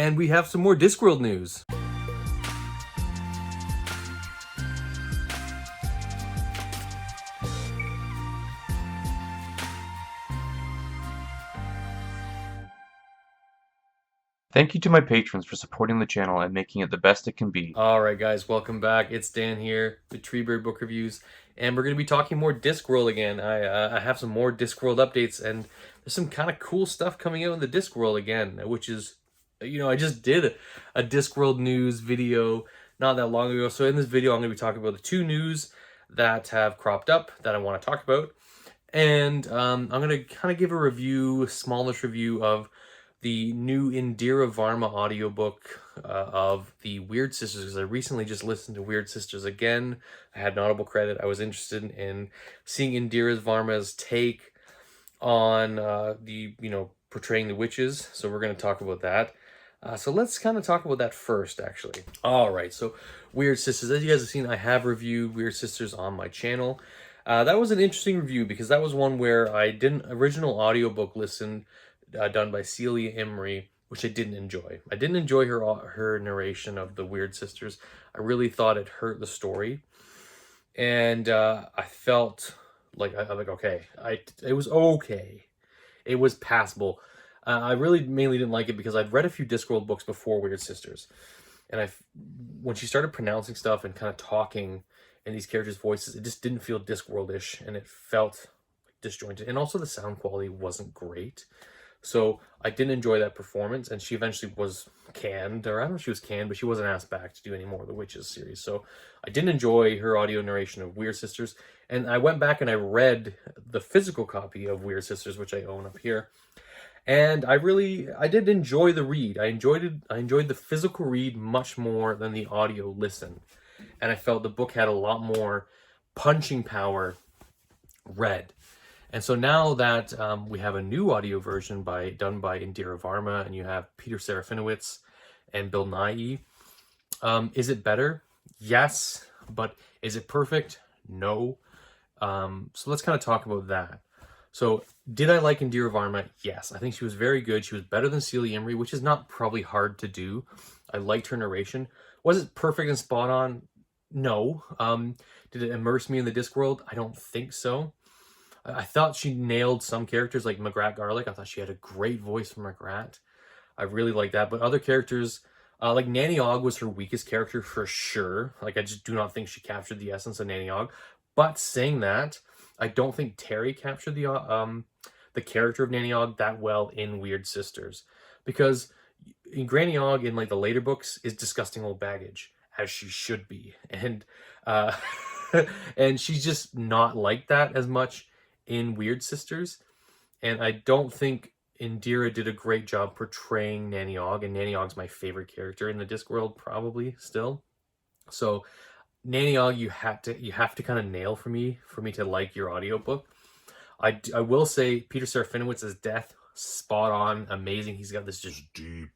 And we have some more Discworld news. Thank you to my patrons for supporting the channel and making it the best it can be. Alright guys, welcome back. It's Dan here with TreeBeard Book Reviews, and we're going to be talking more Discworld again. I have some more Discworld updates, and there's some kind of cool stuff coming out in the Discworld again, which is, you know, I just did a Discworld news video not that long ago. So in this video, I'm going to be talking about the two news that have cropped up that I want to talk about. And I'm going to kind of give a review, a smallish review of the new Indira Varma audiobook of the Wyrd Sisters, because I recently just listened to Wyrd Sisters again. I had an Audible credit. I was interested in seeing Indira Varma's take on portraying the witches. So we're going to talk about that. So let's kind of talk about that first, actually. All right, so Wyrd Sisters, as you guys have seen, I have reviewed Wyrd Sisters on my channel. That was an interesting review because that was one where I did an original audiobook listen done by Celia Imrie, which I didn't enjoy. I didn't enjoy her narration of the Wyrd Sisters. I really thought it hurt the story, and I felt like it was okay. It was passable. I really mainly didn't like it because I'd read a few Discworld books before Wyrd Sisters, and when she started pronouncing stuff and kind of talking in these characters' voices, it just didn't feel Discworld-ish, and it felt disjointed. And also the sound quality wasn't great. So I didn't enjoy that performance, and she eventually was canned, or I don't know if she was canned, but she wasn't asked back to do any more of the Witches series. So I didn't enjoy her audio narration of Wyrd Sisters, and I went back and I read the physical copy of Wyrd Sisters, which I own up here, and I did enjoy the read. I enjoyed the physical read much more than the audio listen, and I felt the book had a lot more punching power read. And so now that we have a new audio version done by Indira Varma, and you have Peter Serafinowicz and Bill Nighy, is it better? Yes. But is it perfect? No. So let's kind of talk about that. So did I like Indira Varma? Yes. I think she was very good. She was better than Celia Imrie, which is not probably hard to do. I liked her narration. Was it perfect and spot on? No. Did it immerse me in the Discworld? I don't think so. I thought she nailed some characters like Magrat Garlic. I thought she had a great voice for Magrat. I really like that. But other characters, like Nanny Og was her weakest character for sure. Like, I just do not think she captured the essence of Nanny Og. But saying that, I don't think Terry captured the character of Nanny Og that well in Wyrd Sisters. Because in Granny Og, in like the later books, is disgusting old baggage, as she should be. And and she's just not like that as much in Wyrd Sisters, and I don't think Indira did a great job portraying Nanny Og, and Nanny Og's my favorite character in the Discworld, probably still. So Nanny Og, you have to kind of nail for me to like your audiobook. I will say Peter Serafinowicz's death, spot on, amazing. He's got this just deep,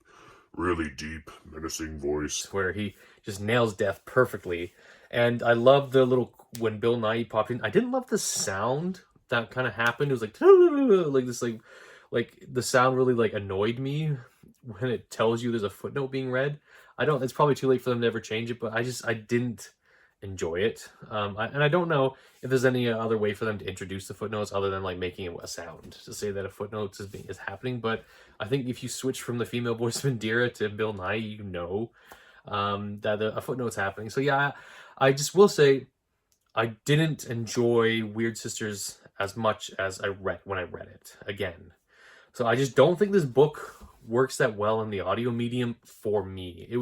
really deep, menacing voice where he just nails death perfectly. And I love the little, when Bill Nighy popped in, I didn't love the sound that kind of happened. It was like this, like the sound really like annoyed me when it tells you there's a footnote being read. It's probably too late for them to ever change it, but I didn't enjoy it. And I don't know if there's any other way for them to introduce the footnotes other than like making it a sound to say that a footnote is happening. But I think if you switch from the female voice of Indira to Bill Nighy, you know that a footnote's happening. So yeah, I just will say I didn't enjoy Wyrd Sisters as much as when I read it again. So I just don't think this book works that well in the audio medium for me. It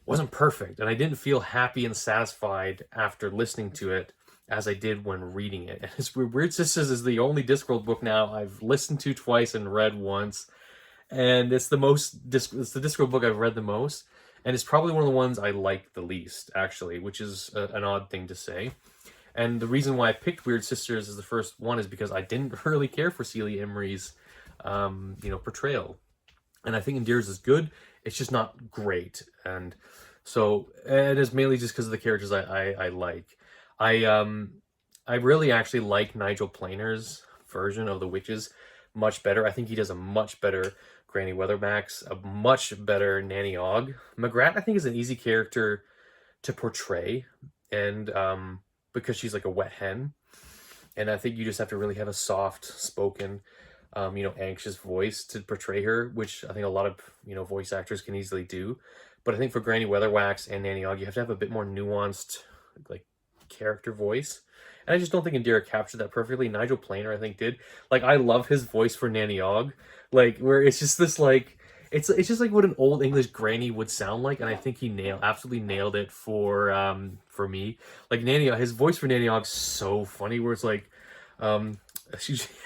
wasn't perfect, and I didn't feel happy and satisfied after listening to it as I did when reading it. And Wyrd Sisters is the only Discworld book now I've listened to twice and read once, and it's the Discworld book I've read the most, and it's probably one of the ones I like the least, actually, which is an odd thing to say. And the reason why I picked Wyrd Sisters as the first one is because I didn't really care for Celia Imrie's, portrayal. And I think Indira's is good. It's just not great. And so, and it's mainly just because of the characters I like. I really actually like Nigel Planer's version of the witches much better. I think he does a much better Granny Weatherback's a much better Nanny Ogg. Magrat, I think, is an easy character to portray, and because she's like a wet hen, and I think you just have to really have a soft spoken, anxious voice to portray her, which I think a lot of voice actors can easily do. But I think for Granny Weatherwax and Nanny Ogg, you have to have a bit more nuanced, like, character voice. And I just don't think Indira captured that perfectly. Nigel Planer, I think, did. Like, I love his voice for Nanny Ogg, like, where it's just this, like, it's just like what an old English granny would sound like, and I think he absolutely nailed it for me. Like his voice for Nanny Ogg's so funny, where it's like, I don't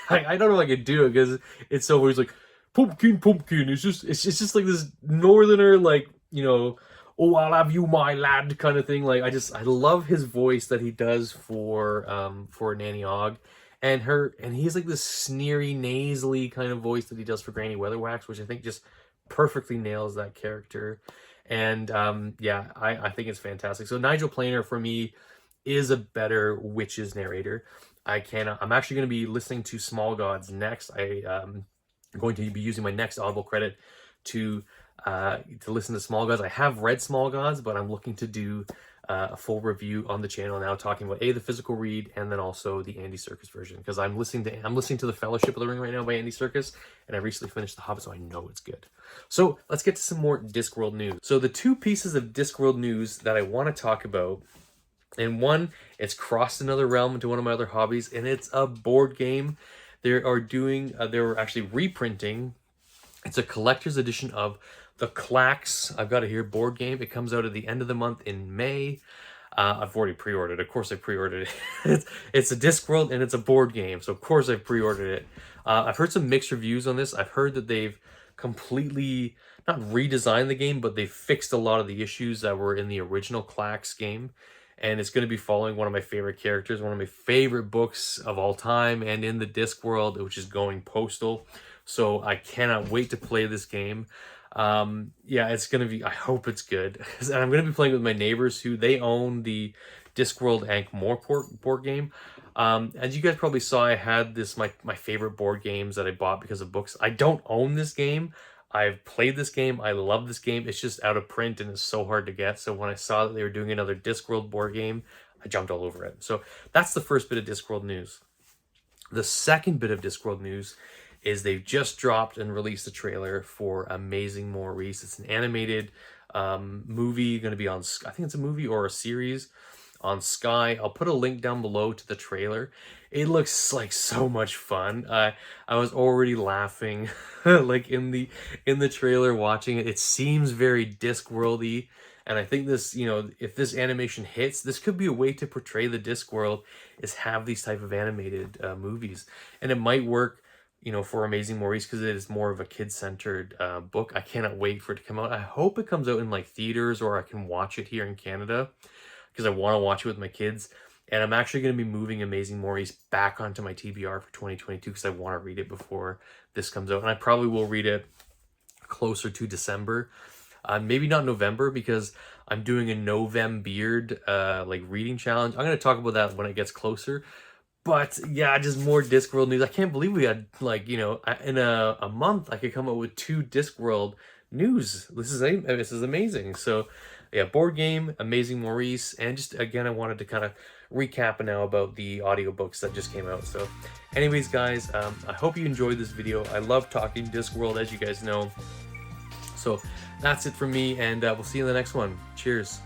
know if I could do it because it's so weird. It's like pumpkin, pumpkin. It's just like this northerner, like, oh, I'll have you, my lad, kind of thing. Like, I love his voice that he does for Nanny Ogg, and he's like this sneery, nasally kind of voice that he does for Granny Weatherwax, which I think just perfectly nails that character. And yeah, I think it's fantastic. So Nigel Planer for me is a better witches narrator. I'm actually going to be listening to Small Gods next. I'm going to be using my next Audible credit to listen to Small Gods. I have read Small Gods, but I'm looking to do a full review on the channel now, talking about the physical read and then also the Andy Serkis version, because I'm listening to the Fellowship of the Ring right now by Andy Serkis, and I recently finished The Hobbit, so I know it's good. So let's get to some more Discworld news. So the two pieces of Discworld news that I want to talk about, and one, it's crossed another realm into one of my other hobbies, and it's a board game. They're actually reprinting. It's a collector's edition of the Clax, I've got it here, board game. It comes out at the end of the month in May. I've already pre-ordered. Of course I pre-ordered it. It's a Discworld and it's a board game, so of course I've pre-ordered it. I've heard some mixed reviews on this. I've heard that they've completely, not redesigned the game, but they've fixed a lot of the issues that were in the original Clax game. And it's going to be following one of my favorite characters, one of my favorite books of all time, and in the Discworld, which is Going Postal. So I cannot wait to play this game. Yeah, it's going to be, I hope it's good. And I'm going to be playing with my neighbors who they own the Discworld Ankh-Morpork board game. As you guys probably saw, I had my favorite board games that I bought because of books. I don't own this game. I've played this game. I love this game. It's just out of print and it's so hard to get. So when I saw that they were doing another Discworld board game, I jumped all over it. So that's the first bit of Discworld news. The second bit of Discworld news is they've just dropped and released a trailer for Amazing Maurice. It's an animated movie, going to be on, I think it's a movie or a series on Sky. I'll put a link down below to the trailer. It looks like so much fun. I was already laughing like in the trailer watching it. It seems very Discworld-y, and I think this, if this animation hits, this could be a way to portray the Discworld, is have these type of animated movies. And it might work, for Amazing Maurice, because it is more of a kid-centered book. I cannot wait for it to come out. I hope it comes out in like theaters, or I can watch it here in Canada, because I want to watch it with my kids. And I'm actually going to be moving Amazing Maurice back onto my TBR for 2022, because I want to read it before this comes out. And I probably will read it closer to December. Maybe not November, because I'm doing a Novembeard like reading challenge. I'm going to talk about that when it gets closer. But yeah, just more Discworld news. I can't believe we had, like, in a month I could come up with 2 Discworld news. This is amazing. So yeah, board game, Amazing Maurice, and just again I wanted to kind of recap now about the audiobooks that just came out. So anyways, guys, I hope you enjoyed this video. I love talking Discworld, as you guys know. So that's it from me, and we'll see you in the next one. Cheers.